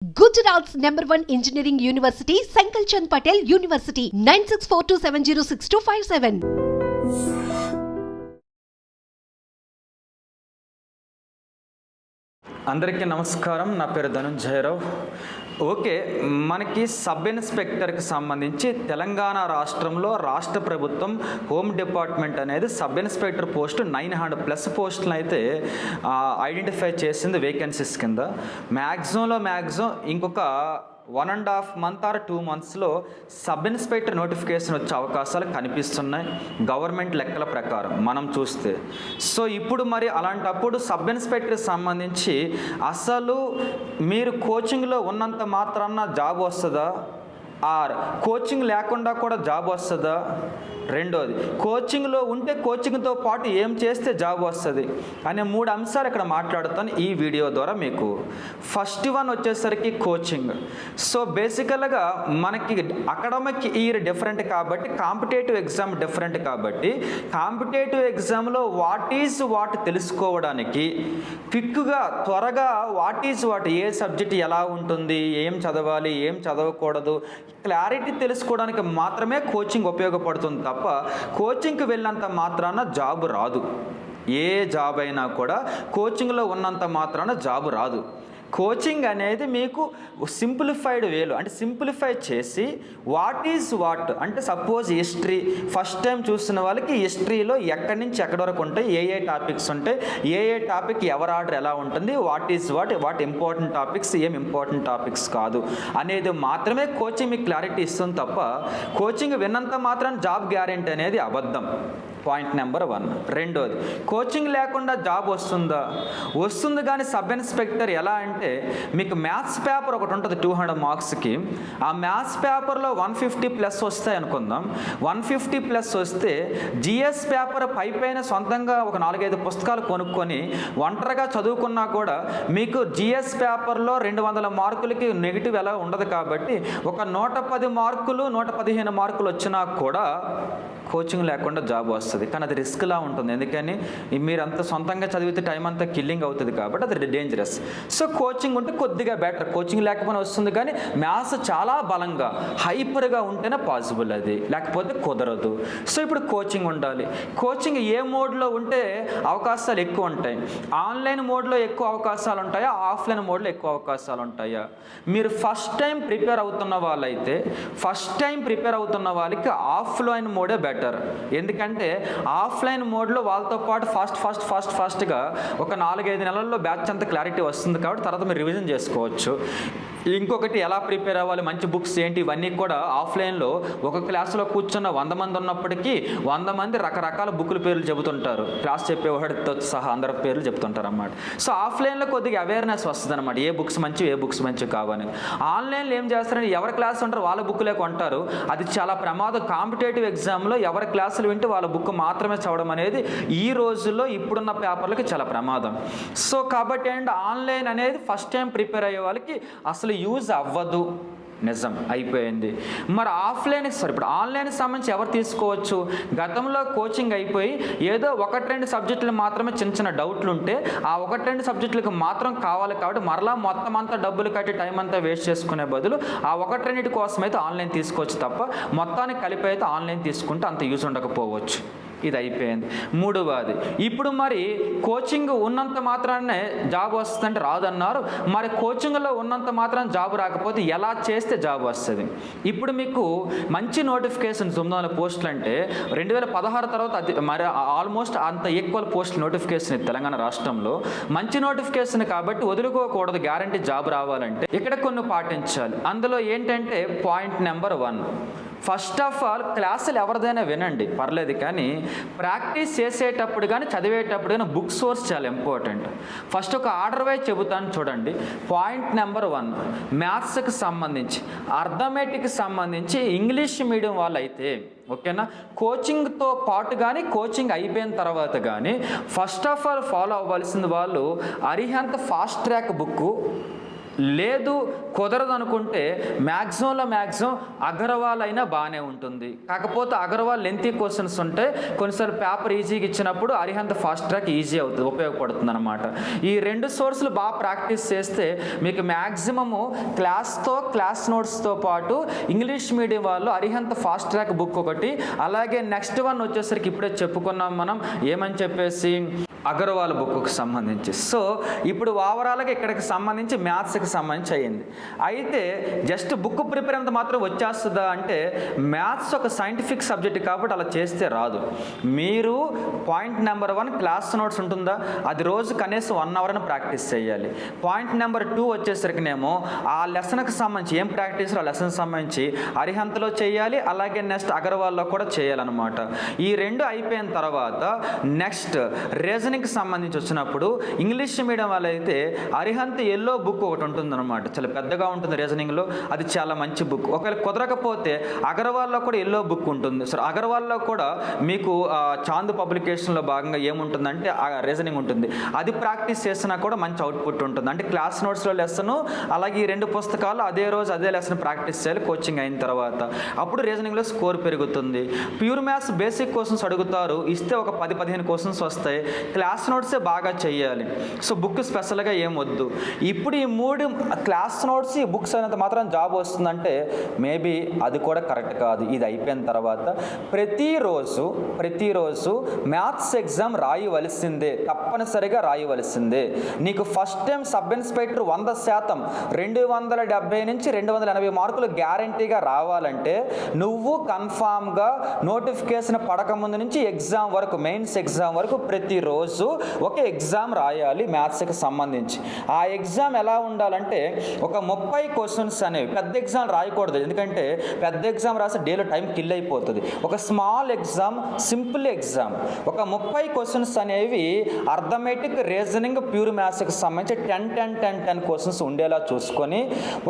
Gujarat's #1 engineering university, Sankalchand Patel University, 9642706257. అందరికీ నమస్కారం. నా పేరు ధనుంజయరావు. ఓకే, మనకి సబ్ ఇన్స్పెక్టర్కి సంబంధించి తెలంగాణ రాష్ట్రంలో రాష్ట్ర ప్రభుత్వం హోమ్ డిపార్ట్మెంట్ అనేది సబ్ ఇన్స్పెక్టర్ పోస్టు 900+ పోస్టులను అయితే ఐడెంటిఫై చేసింది వేకెన్సీస్ కింద. మ్యాక్సిమం ఇంకొక 1.5 month or 2 monthsలో సబ్ ఇన్స్పెక్టర్ నోటిఫికేషన్ వచ్చే అవకాశాలు కనిపిస్తున్నాయి గవర్నమెంట్ లెక్కల ప్రకారం మనం చూస్తే. సో ఇప్పుడు మరి అలాంటప్పుడు సబ్ ఇన్స్పెక్టర్కి సంబంధించి అసలు మీరు కోచింగ్లో ఉన్నంత మాత్రాన జాబ్ వస్తుందా, ఆర్ కోచింగ్ లేకుండా కూడా జాబ్ వస్తుందా? రెండోది, కోచింగ్లో ఉంటే కోచింగ్తో పాటు ఏం చేస్తే జాబ్ వస్తుంది అనే 3 అంశాలు ఇక్కడ మాట్లాడుతాను ఈ వీడియో ద్వారా మీకు. ఫస్ట్ వన్ వచ్చేసరికి కోచింగ్. సో బేసికల్గా మనకి అకాడమిక్ ఇయర్ డిఫరెంట్ కాబట్టి, కాంపిటేటివ్ ఎగ్జామ్ డిఫరెంట్ కాబట్టి, కాంపిటేటివ్ ఎగ్జామ్లో వాట్ తెలుసుకోవడానికి క్విక్గా త్వరగా వాట్ ఏ సబ్జెక్ట్ ఎలా ఉంటుంది, ఏం చదవాలి, ఏం చదవకూడదు, క్లారిటీ తెలుసుకోవడానికి మాత్రమే కోచింగ్ ఉపయోగపడుతుంది తప్ప కోచింగ్కి వెళ్ళినంత మాత్రాన జాబ్ రాదు. ఏ జాబ్ అయినా కూడా కోచింగ్లో ఉన్నంత మాత్రాన జాబ్ రాదు. కోచింగ్ అనేది మీకు సింప్లిఫైడ్ వేలో, అంటే సింప్లిఫై చేసి వాట్ అంటే సపోజ్ హిస్టరీ ఫస్ట్ టైం చూస్తున్న వాళ్ళకి హిస్టరీలో ఎక్కడి నుంచి ఎక్కడి వరకు ఉంటాయి, ఏ టాపిక్స్ ఉంటాయి, ఏ టాపిక్ ఎవరి ఆర్డర్ ఎలా ఉంటుంది, వాట్ ఇంపార్టెంట్ టాపిక్స్, ఏం ఇంపార్టెంట్ టాపిక్స్ కాదు అనేది మాత్రమే కోచింగ్ మీకు క్లారిటీ ఇస్తుంది తప్ప కోచింగ్ విన్నంత మాత్రం జాబ్ గ్యారెంటీ అనేది అబద్ధం. Point number 1. రెండోది, కోచింగ్ లేకుండా జాబ్ వస్తుంది కానీ సబ్ ఇన్స్పెక్టర్ ఎలా అంటే మీకు మ్యాథ్స్ పేపర్ ఒకటి ఉంటుంది 200 మార్క్స్కి. ఆ మ్యాథ్స్ పేపర్లో 150+ వస్తాయి అనుకుందాం. 150+ వస్తే జిఎస్ పేపర్ పైన సొంతంగా ఒక 4-5 పుస్తకాలు కొనుక్కొని ఒంటరిగా చదువుకున్నా కూడా మీకు జిఎస్ పేపర్లో 200 మార్కులకి నెగిటివ్ ఎలా ఉండదు కాబట్టి ఒక 110 మార్కులు 115 మార్కులు వచ్చినా కూడా కోచింగ్ లేకుండా జాబ్ వస్తుంది. కానీ అది రిస్క్లా ఉంటుంది. ఎందుకని మీరంతా సొంతంగా చదివితే టైం అంతా కిల్లింగ్ అవుతుంది కాబట్టి అది డేంజరస్. సో కోచింగ్ ఉంటే కొద్దిగా బెటర్. కోచింగ్ లేకపోయినా వస్తుంది కానీ మ్యాథ్స్ చాలా బలంగా హైపర్గా ఉంటేనే పాసిబుల్, అది లేకపోతే కుదరదు. సో ఇప్పుడు కోచింగ్ ఉండాలి. కోచింగ్ ఏ మోడ్లో ఉంటే అవకాశాలు ఎక్కువ ఉంటాయి? ఆన్లైన్ మోడ్లో ఎక్కువ అవకాశాలు ఉంటాయా, ఆఫ్లైన్ మోడ్లో ఎక్కువ అవకాశాలు ఉంటాయా? మీరు ఫస్ట్ టైం ప్రిపేర్ అవుతున్న వాళ్ళకి ఆఫ్లైన్ మోడే బెటర్. ఎందుకంటే ఆఫ్లైన్ మోడ్లో వాళ్ళతో పాటు ఫాస్ట్గా ఒక 4-5 నెలల్లో బ్యాచ్ అంతా క్లారిటీ వస్తుంది కాబట్టి తర్వాత మీరు రివిజన్ చేసుకోవచ్చు. ఇంకొకటి, ఎలా ప్రిపేర్ అవ్వాలి, మంచి బుక్స్ ఏంటి, ఇవన్నీ కూడా ఆఫ్లైన్లో ఒక క్లాసులో కూర్చున్న 100 మంది ఉన్నప్పటికీ 100 మంది రకరకాల బుక్కుల పేర్లు చెబుతుంటారు. క్లాస్ చెప్పేవాడితో సహా అందరి పేర్లు చెప్తుంటారు అన్నమాట. సో ఆఫ్లైన్లో కొద్దిగా అవేర్నెస్ వస్తుంది అనమాట, ఏ బుక్స్ మంచివి కావని. ఆన్లైన్లో ఏం చేస్తారంటే ఎవరి క్లాస్ ఉంటారో వాళ్ళ బుక్లే కొంటారు. అది చాలా ప్రమాదం. కాంపిటేటివ్ ఎగ్జామ్లో ఎవరి క్లాసులు వింటే వాళ్ళ బుక్ మాత్రమే చదవడం అనేది ఈ రోజుల్లో ఇప్పుడున్న పేపర్లకి చాలా ప్రమాదం. సో కాబట్టి ఏంటంటే ఆన్లైన్ అనేది ఫస్ట్ టైం ప్రిపేర్ అయ్యే వాళ్ళకి అసలు యూజ్ అవ్వదు. నిజం అయిపోయింది. మరి ఇప్పుడు ఆన్లైన్కి సంబంధించి ఎవరు తీసుకోవచ్చు? గతంలో కోచింగ్ అయిపోయి ఏదో 1-2 సబ్జెక్టులు మాత్రమే చిన్న డౌట్లు ఉంటే ఆ 1-2 సబ్జెక్టులకు మాత్రం కావాలి కాబట్టి మరలా మొత్తం అంతా డబ్బులు కట్టి టైం అంతా వేస్ట్ చేసుకునే బదులు ఆ 1-2 కోసం అయితే ఆన్లైన్ తీసుకోవచ్చు తప్ప మొత్తానికి కలిపి అయితే ఆన్లైన్ తీసుకుంటే అంత యూజ్ ఉండకపోవచ్చు. ఇది అయిపోయింది. మూడవది, ఇప్పుడు మరి కోచింగ్ ఉన్నంత మాత్రానే జాబ్ వస్తుందంటే రాదన్నారు. మరి కోచింగ్లో ఉన్నంత మాత్రం జాబ్ రాకపోతే ఎలా చేస్తే జాబ్ వస్తుంది? ఇప్పుడు మీకు మంచి నోటిఫికేషన్ 900 పోస్టులు అంటే 2016 తర్వాత అది మరి ఆల్మోస్ట్ అంత ఈక్వల్ పోస్టులు నోటిఫికేషన్ తెలంగాణ రాష్ట్రంలో. మంచి నోటిఫికేషన్ కాబట్టి వదులుకోకూడదు. గ్యారంటీ జాబ్ రావాలంటే ఇక్కడ కొన్ని పాటించాలి. అందులో ఏంటంటే point number 1, first of all క్లాసులు ఎవరిదైనా వినండి పర్లేదు, కానీ ప్రాక్టీస్ చేసేటప్పుడు కానీ చదివేటప్పుడు కానీ బుక్ సోర్స్ చాలా ఇంపార్టెంట్. ఫస్ట్ ఒక ఆర్డర్ వైజ్ చెబుతాను చూడండి. పాయింట్ నెంబర్ 1, మ్యాథ్స్కి సంబంధించి, అర్థమెటిక్కి సంబంధించి ఇంగ్లీష్ మీడియం వాళ్ళు అయితే ఓకేనా, కోచింగ్తో పాటు కానీ కోచింగ్ అయిపోయిన తర్వాత కానీ ఫస్ట్ ఆఫ్ ఆల్ ఫాలో అవ్వాల్సింది వాళ్ళు అరిహంత్ ఫాస్ట్ ట్రాక్ బుక్, లేదు కుదరదు అనుకుంటే మ్యాక్సిమం అగర్వాల్ అయినా బాగానే ఉంటుంది. కాకపోతే అగర్వాల్ లెంతీ క్వశ్చన్స్ ఉంటే కొన్నిసార్లు పేపర్ ఈజీగా ఇచ్చినప్పుడు అరిహంత్ ఫాస్ట్ ట్రాక్ ఈజీ అవుతుంది, ఉపయోగపడుతుంది అనమాట. ఈ 2 సోర్సులు బాగా ప్రాక్టీస్ చేస్తే మీకు మ్యాక్సిమము క్లాస్ నోట్స్తో పాటు ఇంగ్లీష్ మీడియం వాళ్ళు అరిహంత్ ఫాస్ట్ ట్రాక్ బుక్ ఒకటి, అలాగే నెక్స్ట్ వన్ వచ్చేసరికి ఇప్పుడే చెప్పుకున్నాం మనం ఏమని చెప్పేసి అగర్వాల్ బుక్కు సంబంధించి. సో ఇప్పుడు ఓవరాల్గా ఇక్కడికి సంబంధించి మ్యాథ్స్కి సంబంధించి అయ్యింది. అయితే జస్ట్ బుక్ ప్రిపేర్ అంత మాత్రం వచ్చేస్తుందా అంటే మ్యాథ్స్ ఒక సైంటిఫిక్ సబ్జెక్ట్ కాబట్టి అలా చేస్తే రాదు. మీరు పాయింట్ నెంబర్ 1 క్లాస్ నోట్స్ ఉంటుందా, అది రోజు కనీసం 1 అవర్ ప్రాక్టీస్ చేయాలి. పాయింట్ నెంబర్ 2 వచ్చేసరికినేమో ఆ లెసన్కి సంబంధించి ఏం ప్రాక్టీస్ ఆ లెసన్ సంబంధించి అరిహంత్లో చేయాలి, అలాగే నెక్స్ట్ అగర్వాల్లో కూడా చేయాలన్నమాట. ఈ 2 అయిపోయిన తర్వాత నెక్స్ట్ రీజనింగ్కి సంబంధించి వచ్చినప్పుడు ఇంగ్లీష్ మీడియం వాళ్ళు అయితే అరిహంత్ ఎల్లో బుక్ ఒకటి ఉంటుందన్నమాట, చాలా పెద్దగా ఉంటుంది రీజనింగ్లో, అది చాలా మంచి బుక్. ఒకవేళ కుదరకపోతే అగర్వాల్లో కూడా ఎల్లో బుక్ ఉంటుంది. సో అగర్వాల్లో కూడా మీకు చాంద్ పబ్లికేషన్లో భాగంగా ఏముంటుందంటే రీజనింగ్ ఉంటుంది, అది ప్రాక్టీస్ చేసినా కూడా మంచి అవుట్పుట్ ఉంటుంది. అంటే క్లాస్ నోట్స్లో లెసను అలాగే ఈ 2 పుస్తకాలు అదే రోజు అదే లెసన్ ప్రాక్టీస్ చేయాలి కోచింగ్ అయిన తర్వాత, అప్పుడు రీజనింగ్లో స్కోర్ పెరుగుతుంది. ప్యూర్ మ్యాథ్స్ బేసిక్ క్వశ్చన్స్ అడుగుతారు, ఇస్తే ఒక 10-15 క్వశ్చన్స్ వస్తాయి, క్లాస్ నోట్సే బాగా చేయాలి. సో బుక్ స్పెషల్గా ఏం వద్దు. ఇప్పుడు ఈ 3 క్లాస్ నోట్స్ ఈ బుక్స్ అనేది మాత్రం జాబ్ వస్తుందంటే మేబీ అది కూడా కరెక్ట్ కాదు. ఇది అయిపోయిన తర్వాత ప్రతిరోజు మ్యాథ్స్ ఎగ్జామ్ రాయవలసిందే, తప్పనిసరిగా రాయవలసిందే. నీకు ఫస్ట్ టైం సబ్ ఇన్స్పెక్టర్ 100% 270 నుంచి 280 మార్కులు గ్యారంటీగా రావాలంటే నువ్వు కన్ఫామ్గా నోటిఫికేషన్ పడకముందు నుంచి ఎగ్జామ్ వరకు, మెయిన్స్ ఎగ్జామ్ వరకు ప్రతిరోజు ఒక ఎగ్జామ్ రాయాలి మ్యాథ్స్కి సంబంధించి. ఆ ఎగ్జామ్ ఎలా ఉండాలంటే ఒక 30 క్వశ్చన్స్ అనేవి, పెద్ద ఎగ్జామ్ రాయకూడదు, ఎందుకంటే పెద్ద ఎగ్జామ్ రాస్తే డేలో టైం కిల్ అయిపోతుంది. ఒక స్మాల్ ఎగ్జామ్, సింపుల్ ఎగ్జామ్, ఒక 30 క్వశ్చన్స్ అనేవి అర్థమెటిక్, రీజనింగ్, ప్యూర్ మ్యాథ్స్కి సంబంధించి 10 క్వశ్చన్స్ ఉండేలా చూసుకొని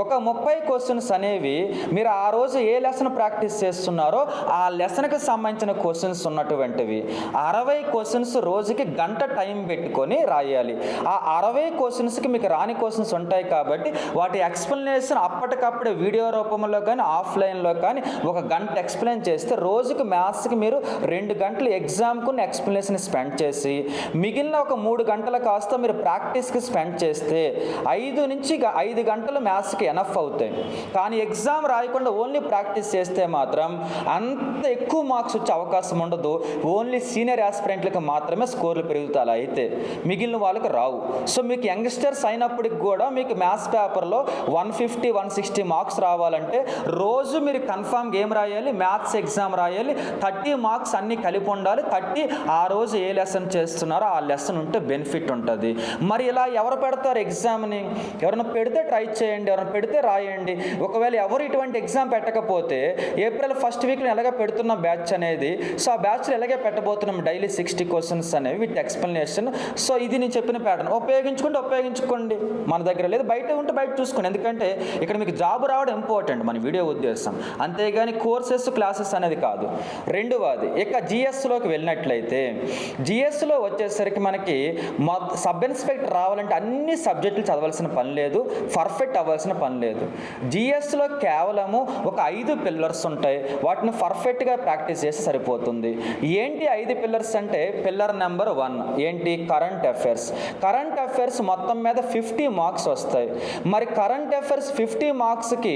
ఒక 30 క్వశ్చన్స్ అనేవి మీరు ఆ రోజు ఏ లెసన్ ప్రాక్టీస్ చేస్తున్నారో ఆ లెసన్కి సంబంధించిన క్వశ్చన్స్ ఉన్నటువంటివి 60 క్వశ్చన్స్ రోజుకి గంట టైం పెట్టుకొని రాయాలి. ఆ 60 క్వశ్చన్స్కి మీకు రాని క్వశ్చన్స్ ఉంటాయి కాబట్టి వాటి ఎక్స్ప్లెనేషన్ అప్పటికప్పుడే వీడియో రూపంలో కానీ ఆఫ్లైన్లో కానీ ఒక గంట ఎక్స్ప్లెయిన్ చేస్తే రోజుకి మ్యాథ్స్కి మీరు 2 గంటలు ఎగ్జామ్కు ఎక్స్ప్లెనేషన్ స్పెండ్ చేసి మిగిలిన ఒక 3 గంటలు కాస్త మీరు ప్రాక్టీస్కి స్పెండ్ చేస్తే 5 నుంచి 5 గంటలు మ్యాథ్స్కి ఎనఫ్ అవుతాయి. కానీ ఎగ్జామ్ రాయకుండా ఓన్లీ ప్రాక్టీస్ చేస్తే మాత్రం అంత ఎక్కువ మార్క్స్ వచ్చే అవకాశం ఉండదు. ఓన్లీ సీనియర్ ఆస్పిరెంట్లకు మాత్రమే స్కోర్లు పెరుగుతాయి, అలా అయితే మిగిలిన వాళ్ళకి రావు. సో మీకు యంగ్స్టర్స్ అయినప్పటికి కూడా మీకు మ్యాథ్స్ పేపర్లో 150-160 మార్క్స్ రావాలంటే రోజు మీరు కన్ఫామ్గా ఏం రాయాలి, మ్యాథ్స్ ఎగ్జామ్ రాయాలి. 30 మార్క్స్ అన్నీ కలిపి ఉండాలి. 30 ఆ రోజు ఏ లెసన్ చేస్తున్నారో ఆ లెసన్ ఉంటే బెనిఫిట్ ఉంటుంది. మరి ఇలా ఎవరు పెడతారు ఎగ్జామ్ని? ఎవరైనా పెడితే ట్రై చేయండి, ఎవరైనా పెడితే రాయండి. ఒకవేళ ఎవరు ఇటువంటి ఎగ్జామ్ పెట్టకపోతే ఏప్రిల్ 1st వీక్లో ఎలాగ పెడుతున్న బ్యాచ్ అనేది, సో ఆ బ్యాచ్లో ఎలాగే పెట్టబోతున్నాం డైలీ 60 క్వశ్చన్స్ అనేవి విత్ ఎక్స్ప్లెనేషన్. సో ఇది నేను చెప్పిన ప్యాటర్న్ ఉపయోగించుకోండి. మన దగ్గర లేదు, బయట ఉంటే బయట చూసుకోండి. ఎందుకంటే ఇక్కడ మీకు జాబ్ రావడం ఇంపార్టెంట్ మన వీడియో ఉద్దేశం, అంతేగాని కోర్సెస్ క్లాసెస్ అనేది కాదు. రెండవది ఇక జిఎస్లోకి వెళ్ళినట్లయితే జిఎస్లో వచ్చేసరికి మనకి సబ్ ఇన్స్పెక్టర్ రావాలంటే అన్ని సబ్జెక్టులు చదవాల్సిన పని లేదు, పర్ఫెక్ట్ అవ్వాల్సిన పని లేదు. జిఎస్లో కేవలము ఒక 5 పిల్లర్స్ ఉంటాయి, వాటిని పర్ఫెక్ట్గా ప్రాక్టీస్ చేస్తే సరిపోతుంది. ఏంటి 5 పిల్లర్స్ అంటే పిల్లర్ నెంబర్ 1 ఏంటి, కరెంట్ అఫైర్స్ మొత్తం మీద 50 మార్క్స్ వస్తాయి. మరి కరెంట్ అఫైర్స్ 50 మార్క్స్కి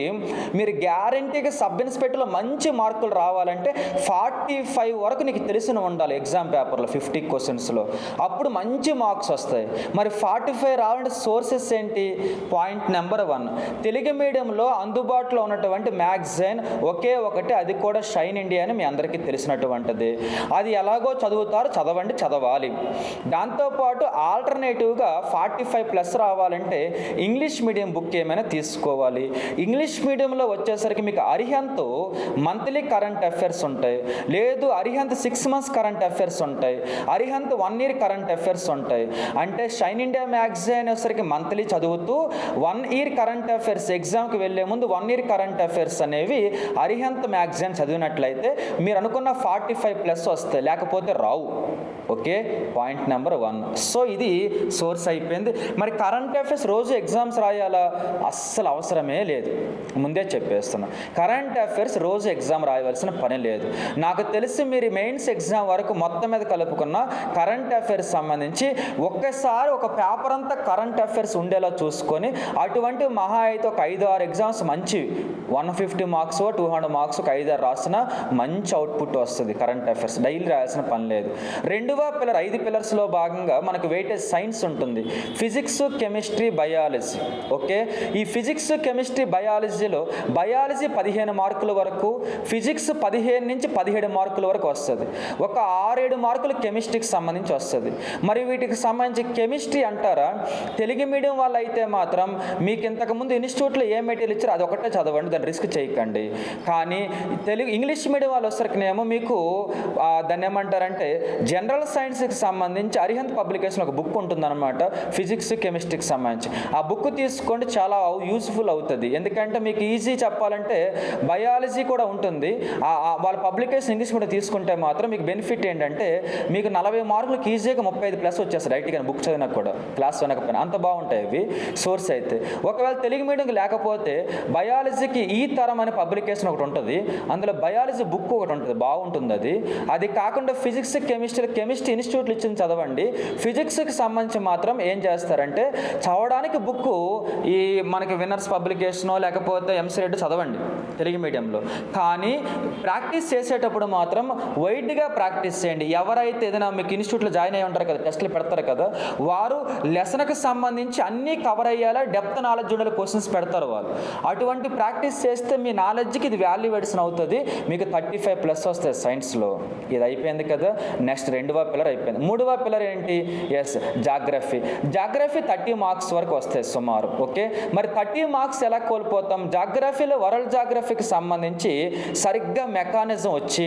మీరు గ్యారంటీగా సబ్ ఇన్స్పెక్టర్లో మంచి మార్కులు రావాలంటే 45 వరకు నీకు తెలిసిన ఉండాలి ఎగ్జామ్ పేపర్లో 50 క్వశ్చన్స్లో, అప్పుడు మంచి మార్క్స్ వస్తాయి. మరి 45 రావాలంటే సోర్సెస్ ఏంటి? పాయింట్ నెంబర్ 1 తెలుగు మీడియంలో అందుబాటులో ఉన్నటువంటి మ్యాగజైన్ ఒకే ఒకటి, అది కూడా షైన్ ఇండియా అని మీ అందరికీ తెలిసినటువంటిది. అది ఎలాగో చదువుతారు, చదవాలి. దాంతోపాటు ఆల్టర్నేటివ్గా 45+ రావాలంటే ఇంగ్లీష్ మీడియం బుక్ ఏమైనా తీసుకోవాలి. ఇంగ్లీష్ మీడియంలో వచ్చేసరికి మీకు అరిహంత్ మంత్లీ కరెంట్ అఫైర్స్ ఉంటాయి, లేదు అరిహంత్ 6 months కరెంట్ అఫైర్స్ ఉంటాయి, అరిహంత్ 1 year కరెంట్ అఫైర్స్ ఉంటాయి. అంటే షైన్ ఇండియా మ్యాగజైన్ వచ్చేసరికి మంత్లీ చదువుతూ 1 year కరెంట్ అఫైర్స్ ఎగ్జామ్కి వెళ్ళే ముందు 1 year కరెంట్ అఫైర్స్ అనేవి అరిహంత్ మ్యాగజైన్ చదివినట్లయితే మీరు అనుకున్న 45+ వస్తాయి, లేకపోతే రావు. Okay, point number 1. సో ఇది సోర్స్ అయిపోయింది. మరి కరెంట్ అఫైర్స్ రోజు ఎగ్జామ్ ఎగ్జామ్స్ రాయాలా? అస్సలు అవసరమే లేదు, ముందే చెప్పేస్తున్నా. కరెంట్ అఫైర్స్ రోజు ఎగ్జామ్ రాయవలసిన పని లేదు. నాకు తెలిసి మీరు మెయిన్స్ ఎగ్జామ్ వరకు మొత్తం మీద కలుపుకున్న కరెంట్ అఫైర్స్ సంబంధించి ఒక్కసారి ఒక పేపర్ అంతా కరెంట్ అఫైర్స్ ఉండేలా చూసుకొని అటువంటి మహా అయితే ఒక 5-6 ఎగ్జామ్స్ మంచి 150 మార్క్స్ 200 మార్క్స్ ఒక 5-6 రాసిన మంచి అవుట్పుట్ వస్తుంది. కరెంట్ అఫైర్స్ డైలీ రాయాల్సిన పని లేదు. 2వ పిల్లర్ 5 పిల్లర్స్లో భాగంగా మనకు వెయిటేజ్ సైన్స్ ఉంటుంది, ఫిజిక్స్, కెమిస్ట్రీ, బయాలజీ. ఓకే, ఈ ఫిజిక్స్, కెమిస్ట్రీ, బయాలజీలో బయాలజీ 15 మార్కుల వరకు, ఫిజిక్స్ 15 నుంచి 17 మార్కుల వరకు వస్తుంది. ఒక 6-7 మార్కులు కెమిస్ట్రీకి సంబంధించి వస్తుంది. మరి వీటికి సంబంధించి కెమిస్ట్రీ అంటారా, తెలుగు మీడియం వాళ్ళు అయితే మాత్రం మీకు ఇంతకుముందు ఇన్స్టిట్యూట్లో ఏ మెటీరియల్ ఇచ్చారో అది ఒకటే చదవండి, దాన్ని రిస్క్ చేయకండి. కానీ ఇంగ్లీష్ మీడియం వాళ్ళు వచ్చేసరికినేమో మీకు దాన్ని ఏమంటారంటే జనరల్ సైన్స్కి సంబంధించి అరిహంత్ పబ్లికేషన్ ఒక బుక్ ఉంటుందన్నమాట, ఫిజిక్స్, కెమిస్ట్రీకి సంబంధించి. ఆ బుక్ తీసుకోండి, చాలా యూస్ఫుల్ అవుతుంది. ఎందుకంటే మీకు ఈజీ చెప్పాలంటే బయాలజీ కూడా ఉంటుంది. వాళ్ళ పబ్లికేషన్ ఇంగ్లీష్ మీడియం తీసుకుంటే మాత్రం మీకు బెనిఫిట్ ఏంటంటే మీకు 40 మార్కులకు ఈజీగా 35+ వచ్చేస్తుంది డైరెక్ట్గా బుక్ చదివినా కూడా, క్లాస్ వినకపోయినా. అంత బాగుంటాయి ఇవి సోర్స్ అయితే. ఒకవేళ తెలుగు మీడియంకి లేకపోతే బయాలజీకి ఈ తరం అనే పబ్లికేషన్ ఒకటి ఉంటుంది, అందులో బయాలజీ బుక్ ఒకటి ఉంటుంది, బాగుంటుంది. అది కాకుండా ఫిజిక్స్, కెమిస్ట్రీ ఇన్స్టిట్యూట్లు ఇచ్చింది చదవండి. ఫిజిక్స్కి సంబంధించి మాత్రం ఏం చేస్తారంటే చదవడానికి బుక్ ఈ మనకి విన్నర్స్ పబ్లికేషనో లేకపోతే ఎంసెట్ చదవండి తెలుగు మీడియంలో. కానీ ప్రాక్టీస్ చేసేటప్పుడు మాత్రం వైడ్గా ప్రాక్టీస్ చేయండి. ఎవరైతే ఏదైనా మీకు ఇన్స్టిట్యూట్లో జాయిన్ అయ్యి ఉంటారు కదా, టెస్టులు పెడతారు కదా, వారు లెసన్కి సంబంధించి అన్నీ కవర్ అయ్యేలా డెప్త్ నాలెడ్జ్ ఉండే క్వశ్చన్స్ పెడతారు వాళ్ళు. అటువంటి ప్రాక్టీస్ చేస్తే మీ నాలెడ్జ్కి ఇది వాల్యూ ఎడిషన్ అవుతుంది. మీకు 35+ వస్తాయి సైన్స్లో. ఇది అయిపోయింది కదా. నెక్స్ట్ 2వ పిల్లర్ అయిపోయింది. 3వ పిల్లర్ ఏంటి? Yes, geography. జాగ్రఫీ 30 మార్క్స్ వరకు వస్తాయి సుమారు. ఓకే, మరి 30 మార్క్స్ ఎలా కోల్పోతాం? జాగ్రఫీలో వరల్డ్ జాగ్రఫీకి సంబంధించి సరిగ్గా మెకానిజం వచ్చి,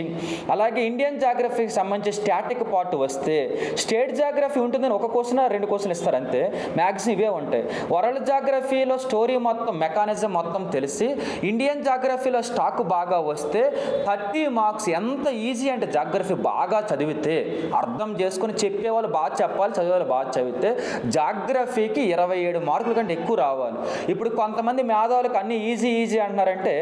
అలాగే ఇండియన్ జాగ్రఫీకి సంబంధించి స్టాటిక్ పార్ట్ వస్తే, స్టేట్ జాగ్రఫీ ఉంటుందని ఒక క్వశ్చన్ 2 క్వశ్చన్లు ఇస్తారు అంతే, మ్యాక్సిమం ఇవే ఉంటాయి. వరల్డ్ జాగ్రఫీలో స్టోరీ మొత్తం, మెకానిజం మొత్తం తెలిసి ఇండియన్ జాగ్రఫీలో స్టాక్ బాగా వస్తే 30 మార్క్స్. ఎంత ఈజీ అంటే జాగ్రఫీ బాగా చదివితే, అర్థం చేసుకొని చెప్పేవాళ్ళు బాగా చెప్పాలి, చదివేవాళ్ళు బాగా చదివితే జాగ్రఫీకి 27 మార్కుల కంటే ఎక్కువ రావాలి. ఇప్పుడు కొంతమంది మేధావులకు అన్ని ఈజీ అంటున్నారంటే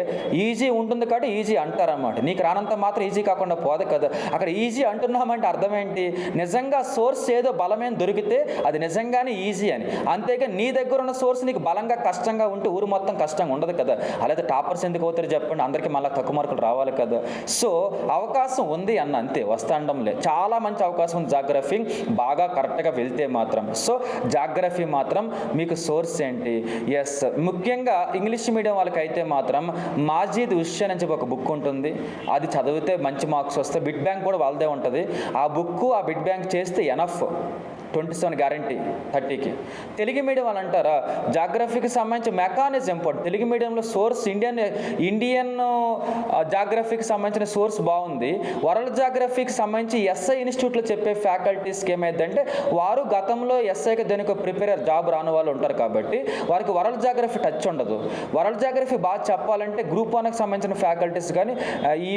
ఈజీ ఉంటుంది కాబట్టి ఈజీ అంటారన్నమాట. నీకు రానంత మాత్రం ఈజీ కాకుండా పోదు కదా. అక్కడ ఈజీ అంటున్నామంటే అర్థం ఏంటి? నిజంగా సోర్స్ ఏదో బలమైన దొరికితే అది నిజంగానే ఈజీ అని. అంతేగా నీ దగ్గర ఉన్న సోర్స్ నీకు బలంగా కష్టంగా ఉంటే ఊరు మొత్తం కష్టంగా ఉండదు కదా. అలాగే టాపర్స్ ఎందుకు అవుతారు చెప్పండి, అందరికీ మళ్ళీ తక్కువ మార్కులు రావాలి కదా. సో అవకాశం ఉంది అన్న, అంతే, వస్తాండంలే. చాలా మంచి అవకాశం ఉంది జాగ్రఫీ బాగా కరెక్ట్గా వెళ్తే మాత్రం. సో జాగ్రఫీ మాత్రం మీకు సోర్స్ ఏంటి? ఎస్, ముఖ్యంగా ఇంగ్లీష్ మీడియం వాళ్ళకి అయితే మాత్రం మాజీద్ హుస్సేన్ అని చెప్పి ఒక బుక్ ఉంటుంది, అది చదివితే మంచి మార్క్స్ వస్తాయి. బిట్ బ్యాంక్ కూడా వాళ్ళదే ఉంటుంది. ఆ బుక్, ఆ బిట్ బ్యాంక్ చేస్తే ఎనఫ్, 27 గ్యారంటీ 30కి. తెలుగు మీడియం వాళ్ళు అంటారా, జాగ్రఫీకి సంబంధించి మెకానిజం ఇంపార్టెంట్. తెలుగు మీడియంలో సోర్స్ ఇండియన్ జాగ్రఫీకి సంబంధించిన సోర్స్ బాగుంది. వరల్డ్ జాగ్రఫీకి సంబంధించి ఎస్ఐ ఇన్స్టిట్యూట్లో చెప్పే ఫ్యాకల్టీస్కి ఏమైందంటే వారు గతంలో ఎస్ఐకి దానికి ప్రిపేర్ జాబ్ రాని వాళ్ళు ఉంటారు కాబట్టి వారికి వరల్డ్ జాగ్రఫీ టచ్ ఉండదు. వరల్డ్ జాగ్రఫీ బాగా చెప్పాలంటే గ్రూప్ 1కి సంబంధించిన ఫ్యాకల్టీస్ కానీ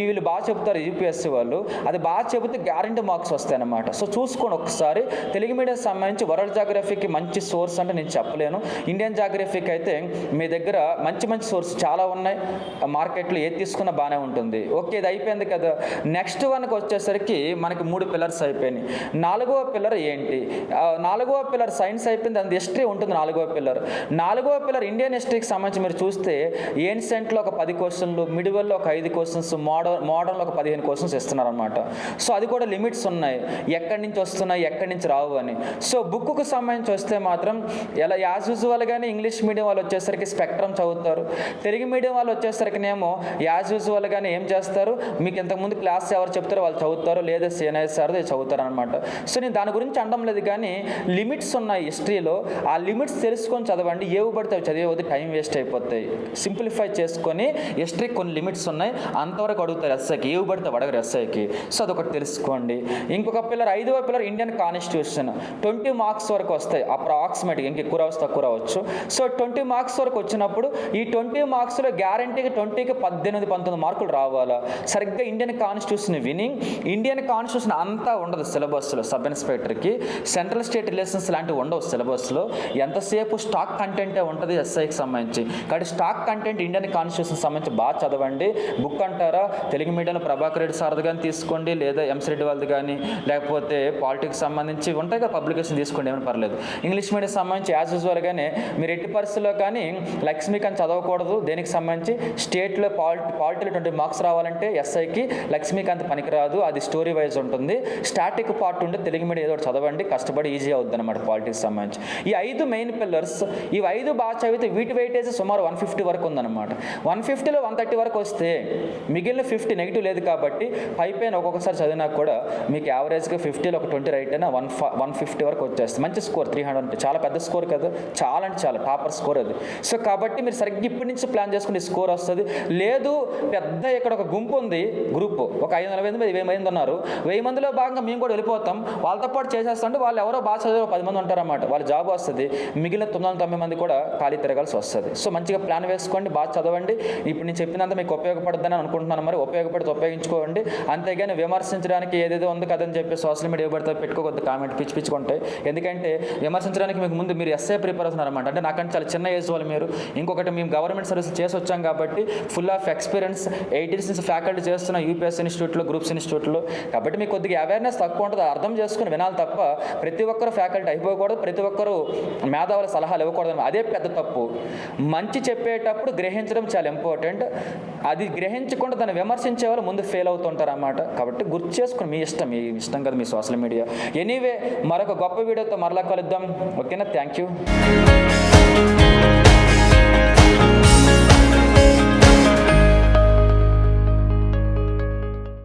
వీళ్ళు బాగా చెబుతారు, యూపీఎస్సీ వాళ్ళు, అది బాగా చెబితే గ్యారంటీ మార్క్స్ వస్తాయి అన్నమాట. సో చూసుకోండి ఒకసారి. తెలుగు మీడియం సంబంధించి వరల్డ్ జాగ్రఫీకి మంచి సోర్స్ అంటే నేను చెప్పలేను. ఇండియన్ జాగ్రఫీకి అయితే మీ దగ్గర మంచి సోర్స్ చాలా ఉన్నాయి, మార్కెట్లో ఏది తీసుకున్నా బాగానే ఉంటుంది. ఓకే, ఇది అయిపోయింది కదా. నెక్స్ట్ వన్కి వచ్చేసరికి మనకి 3 పిల్లర్స్ అయిపోయినాయి. 4వ పిల్లర్ ఏంటి? 4వ పిల్లర్ సైన్స్ అయిపోయింది, అది హిస్టరీ ఉంటుంది. 4వ పిల్లర్ ఇండియన్ హిస్టరీకి సంబంధించి మీరు చూస్తే ఏన్షియంట్లో ఒక 10 క్వశ్చన్లు, మిడివల్లో ఒక 5 క్వశ్చన్స్, మోడర్న్లో ఒక 15 క్వశ్చన్స్ ఇస్తున్నారు అనమాట. సో అది కూడా లిమిట్స్ ఉన్నాయి, ఎక్కడి నుంచి వస్తున్నాయి ఎక్కడి నుంచి రావు అని. సో బుక్కు సంబంధించి వస్తే మాత్రం ఎలా యాజ్ యూజువల్గానే ఇంగ్లీష్ మీడియం వాళ్ళు వచ్చేసరికి స్పెక్ట్రమ్ చదువుతారు, తెలుగు మీడియం వాళ్ళు వచ్చేసరికినేమో యాజ్ యూజువల్గానే ఏం చేస్తారు, మీకు ఇంతకుముందు క్లాస్ ఎవరు చెప్తారో వాళ్ళు చదువుతారు, లేదా సీనియర్ సార్ది చదువుతారు అనమాట. సో నేను దాని గురించి అనడం లేదు, కానీ లిమిట్స్ ఉన్నాయి హిస్టరీలో. ఆ లిమిట్స్ తెలుసుకొని చదవండి, ఏవి పడితే అవి చదివేది టైం వేస్ట్ అయిపోతాయి. సింప్లిఫై చేసుకొని హిస్టరీ కొన్ని లిమిట్స్ ఉన్నాయి, అంతవరకు అడుగుతారు ఎస్ఐకి, ఏవి పడితే అడగరు ఎస్ఐకి. సో అదొకటి తెలుసుకోండి. ఇంకొక పిల్లర్ 5వ పిల్లర్ ఇండియన్ కాన్స్టిట్యూషన్. 20 మార్క్స్ వరకు వస్తాయి అప్రాక్సిమేట్గా, ఇంక ఎక్కువ రావచ్చు తక్కువ రావచ్చు. సో 20 మార్క్స్ వరకు వచ్చినప్పుడు ఈ 20 మార్క్స్లో గ్యారంటీగా 20కి 18-19 మార్కులు రావాలా. సరిగ్గా ఇండియన్ కాన్స్టిట్యూషన్ విని, ఇండియన్ కాన్స్టిట్యూషన్ అంతా ఉండదు సిలబస్లో. సబ్ ఇన్స్పెక్టర్కి సెంట్రల్ స్టేట్ రిలేషన్స్ లాంటివి ఉండవు సిలబస్లో. ఎంతసేపు స్టాక్ కంటెంటే ఉంటుంది ఎస్ఐకి సంబంధించి. కాబట్టి స్టాక్ కంటెంట్ ఇండియన్ కాన్స్టిట్యూషన్ సంబంధించి బాగా చదవండి. బుక్ అంటారా, తెలుగు మీడియంలో ప్రభాకర్ రెడ్డి సార్ది కానీ తీసుకోండి, లేదా ఎంసీ రెడ్డి వాళ్ళది కానీ, లేకపోతే పాలిటిక్స్ సంబంధించి ఉంటాయి కదా పబ్లికేషన్ తీసుకోండి, ఏమైనా పర్లేదు. ఇంగ్లీష్ మీడియం సంబంధించి యాజ్ యూజువల్గానే మీరు ఎట్టి పరిస్థితుల్లో కానీ లక్ష్మీకాంత్ చదవకూడదు. దేనికి సంబంధించి స్టేట్లో పాలిటీలో 20 మార్క్స్ రావాలంటే ఎస్ఐకి లక్ష్మీకాంత్ పనికిరాదు, అది స్టోరీ వైజ్ ఉంటుంది. స్టాటిక్ పార్ట్ ఉంటే తెలుగు మీడియం ఏదో చదవండి, కష్టపడి ఈజీ అవుద్ది అనమాట పాలిటిక్స్ సంబంధించి. ఈ 5 మెయిన్ పిల్లర్స్, ఈ 5 బాగా చదివితే వీటి వెయిటేజ్ సుమారు 150 వరకు ఉందన్నమాట. 150లో 130 వరకు వస్తే మిగిలిన 50 నెగిటివ్ లేదు కాబట్టి పైపైన ఒక్కొక్కసారి చదివినా కూడా మీకు యావరేజ్గా 50లో ఒక 20 రైట్ అయినా 150 వరకు వచ్చేస్తుంది. మంచి స్కోర్ 300 అంటే చాలా పెద్ద స్కోర్ కదా, చాలా అంటే చాలా టాపర్ స్కోర్ అది. సో కాబట్టి మీరు సరిగ్గా ఇప్పటి నుంచి ప్లాన్ చేసుకుంటే స్కోర్ వస్తుంది. లేదు పెద్ద ఇక్కడ ఒక గుంపు ఉంది, గ్రూప్ ఒక 540 మంది 1000 మంది ఉన్నారు, 1000 మందిలో భాగంగా మేము కూడా వెళ్ళిపోతాం, వాళ్ళతో పాటు చేసేస్తుంటే వాళ్ళు ఎవరో బాగా చదివే 10 మంది ఉంటారన్నమాట, వాళ్ళ జాబ్ వస్తుంది. మిగిలిన 990 మంది కూడా ఖాళీ తిరగాల్సి వస్తుంది. సో మంచిగా ప్లాన్ వేసుకోండి, బాగా చదవండి. ఇప్పుడు నేను చెప్పినంత మీకు ఉపయోగపడుతుందని అనుకుంటున్నాను. మరి ఉపయోగపడితే ఉపయోగించుకోండి. అంతేగాని విమర్శించడానికి ఏదేదో ఉంది కదని చెప్పి సోషల్ మీడియా పడితే పెట్టుకోవద్దు, కామెంట్ పిచ్చుకుంటాయి. ఎందుకంటే విమర్శించడానికి మీకు ముందు మీరు ఎస్ఐ ప్రిపేర్ అవుతున్నారన్నమాట. అంటే నాకంటే చాలా చిన్న ఏజ్ వాళ్ళు మీరు. ఇంకొకటి మేము గవర్నమెంట్ సర్వీస్ చేసి వచ్చాం కాబట్టి ఫుల్ ఆఫ్ ఎక్స్పీరియన్స్, 18 నుంచి ఫ్యాకల్టీ చేస్తున్న యూపీఎస్ ఇన్స్టిట్యూట్లో, గ్రూప్స్ ఇన్స్టిట్యూట్లో. కాబట్టి మీకు కొద్దిగా అవేర్నెస్ తక్కువ ఉంటుంది, అర్థం చేసుకుని వినాలి తప్ప ప్రతి ఒక్కరు ఫ్యాకల్టీ అయిపోకూడదు, ప్రతి ఒక్కరు మేధావుల సలహాలు ఇవ్వకూడదు. అదే పెద్ద తప్పు. మంచి చెప్పేటప్పుడు గ్రహించడం చాలా ఇంపార్టెంట్. అది గ్రహించకుండా దాన్ని విమర్శించే వాళ్ళు ముందు ఫెయిల్ అవుతుంటారు అన్నమాట. కాబట్టి గుర్తు చేసుకుని మీ ఇష్టం కదా మీ సోషల్ మీడియా. ఎనీవే మరొక గొప్ప వీడియోతో మరలా కలుద్దాం. ఓకేనా? Thank you.